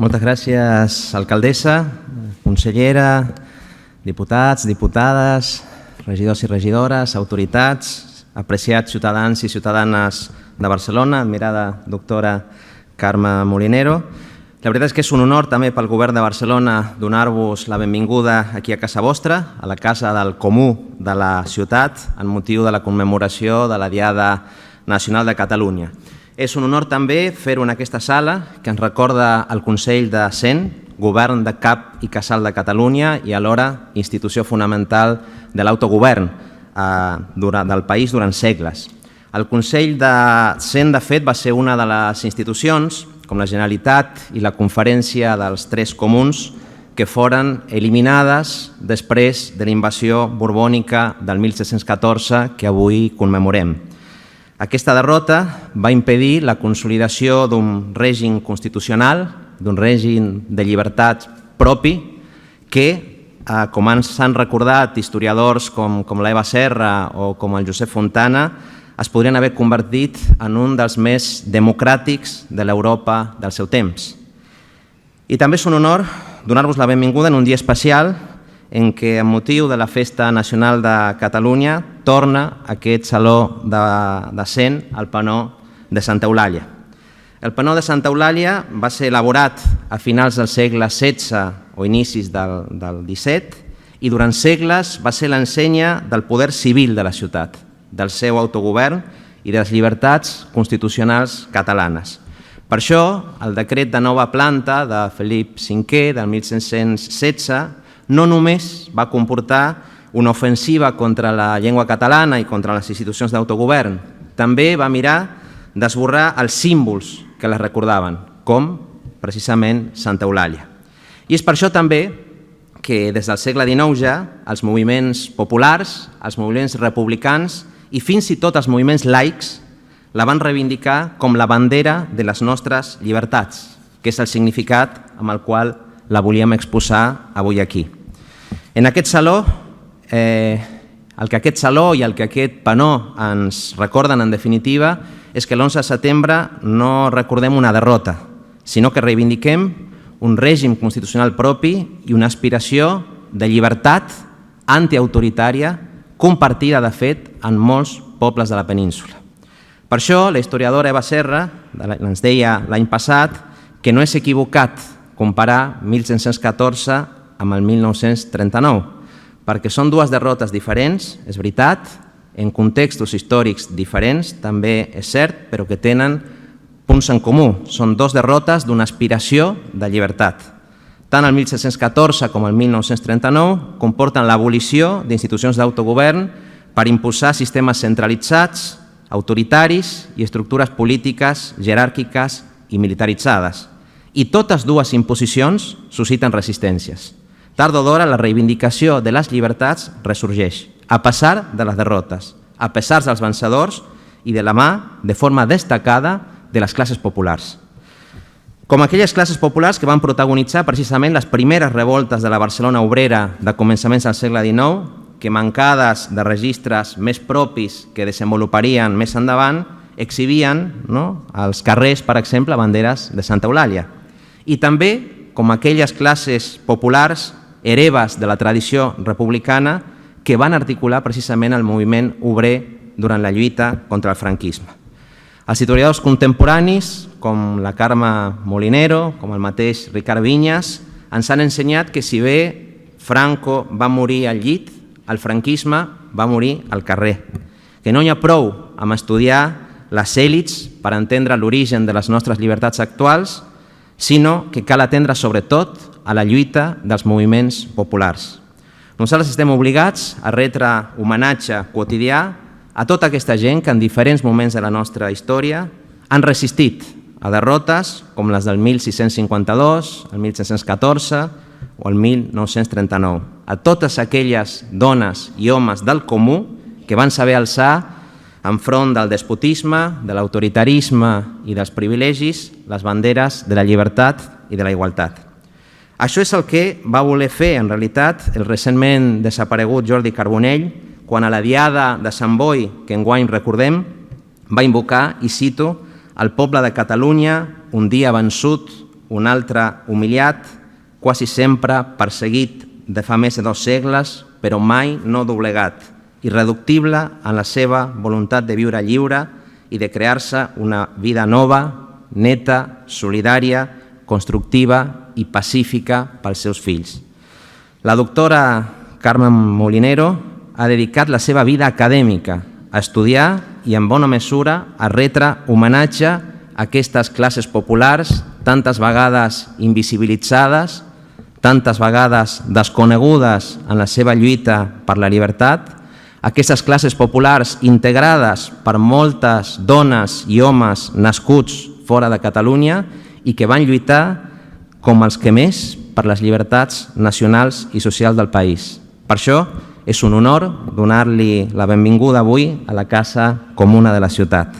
Moltes gràcies, alcaldessa, consellera, diputats, diputades, regidors i regidores, autoritats, apreciats ciutadans i ciutadanes de Barcelona, admirada doctora Carme Molinero. La veritat és que és un honor també pel Govern de Barcelona donar-vos la benvinguda aquí a casa vostra, a la Casa del Comú de la ciutat, en motiu de la commemoració de la Diada Nacional de Catalunya. És un honor també fer-ho en aquesta sala que ens recorda el Consell de Cent, govern de cap i casal de Catalunya i alhora institució fonamental de l'autogovern del país durant segles. El Consell de Cent, de fet, va ser una de les institucions, com la Generalitat i la Conferència dels Tres Comuns, que foren eliminades després de la invasió borbònica del 1714 que avui commemorem. Aquesta derrota va impedir la consolidació d'un règim constitucional, d'un règim de llibertat propi, que, com ens han recordat historiadors com l'Eva Serra o com el Josep Fontana, es podrien haver convertit en un dels més democràtics de l'Europa del seu temps. I també és un honor donar-vos la benvinguda en un dia especial en què, amb motiu de la Festa Nacional de Catalunya, torna aquest Saló de Cent al Penó de Santa Eulàlia. El Penó de Santa Eulàlia va ser elaborat a finals del segle XVI o inicis del XVII i durant segles va ser l'ensenya del poder civil de la ciutat, del seu autogovern i de les llibertats constitucionals catalanes. Per això, el decret de nova planta de Felip V del 1716 no només va comportar una ofensiva contra la llengua catalana i contra les institucions d'autogovern, també va mirar d'esborrar els símbols que les recordaven, com precisament Santa Eulàlia. I és per això també que des del segle XIX ja els moviments populars, els moviments republicans i fins i tot els moviments laics la van reivindicar com la bandera de les nostres llibertats, que és el significat amb el qual la volíem exposar avui aquí. En aquest saló, el que aquest saló i el que aquest penó ens recorden en definitiva és que l'11 de setembre no recordem una derrota, sinó que reivindiquem un règim constitucional propi i una aspiració de llibertat antiautoritària compartida, de fet, en molts pobles de la península. Per això, la historiadora Eva Serra ens deia l'any passat que no és equivocat comparar 1714 amb el 1939, perquè són dues derrotes diferents, és veritat, en contextos històrics diferents, també és cert, però que tenen punts en comú. Són dues derrotes d'una aspiració de llibertat. Tant el 1714 com el 1939 comporten l'abolició d'institucions d'autogovern per imposar sistemes centralitzats, autoritaris i estructures polítiques jeràrquiques i militaritzades. I totes dues imposicions susciten resistències. Tard o d'hora la reivindicació de les llibertats ressorgeix, a pesar de les derrotes, a pesar dels vencedors i de la mà, de forma destacada, de les classes populars. Com aquelles classes populars que van protagonitzar precisament les primeres revoltes de la Barcelona obrera de començaments del segle XIX, que mancades de registres més propis que desenvoluparien més endavant, exhibien als carrers, per exemple, banderes de Santa Eulàlia. I també com aquelles classes populars hereves de la tradició republicana que van articular precisament el moviment obrer durant la lluita contra el franquisme. Els historiadors contemporanis, com la Carme Molinero, com el mateix Ricard Vinyes, ens han ensenyat que si bé Franco va morir al llit, el franquisme va morir al carrer, que no hi ha prou amb estudiar les èlits per entendre l'origen de les nostres llibertats actuals, sinó que cal atendre sobretot a la lluita dels moviments populars. Nosaltres estem obligats a retre homenatge quotidià a tota aquesta gent que en diferents moments de la nostra història han resistit a derrotes com les del 1652, el 1714 o el 1939, a totes aquelles dones i homes del comú que van saber alçar enfront del despotisme, de l'autoritarisme i dels privilegis les banderes de la llibertat i de la igualtat. Això és el que va voler fer, en realitat, el recentment desaparegut Jordi Carbonell, quan a la Diada de Sant Boi, que enguany recordem, va invocar, i cito, «El poble de Catalunya, un dia vençut, un altre humiliat, quasi sempre perseguit de fa més de 2 segles, però mai no doblegat, irreductible en la seva voluntat de viure lliure i de crear-se una vida nova, neta, solidària, constructiva i pacífica pels seus fills. La doctora Carmen Molinero ha dedicat la seva vida acadèmica a estudiar i, en bona mesura, a retre homenatge a aquestes classes populars tantes vegades invisibilitzades, tantes vegades desconegudes en la seva lluita per la llibertat, aquestes classes populars integrades per moltes dones i homes nascuts fora de Catalunya i que van lluitar com els que més per les llibertats nacionals i socials del país. Per això és un honor donar-li la benvinguda avui a la Casa Comuna de la ciutat.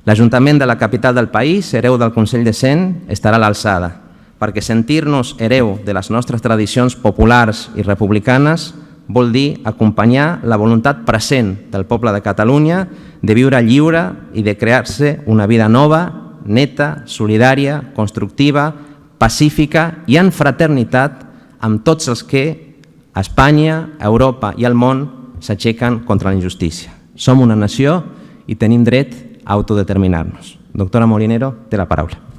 L'Ajuntament de la capital del país, hereu del Consell de Cent, estarà a l'alçada, perquè sentir-nos hereu de les nostres tradicions populars i republicanes vol dir acompanyar la voluntat present del poble de Catalunya de viure lliure i de crear-se una vida nova, neta, solidària, constructiva, pacífica i en fraternitat amb tots els que a Espanya, a Europa i al món s'aixequen contra la injustícia. Som una nació i tenim dret a autodeterminar-nos. Doctora Molinero, té la paraula.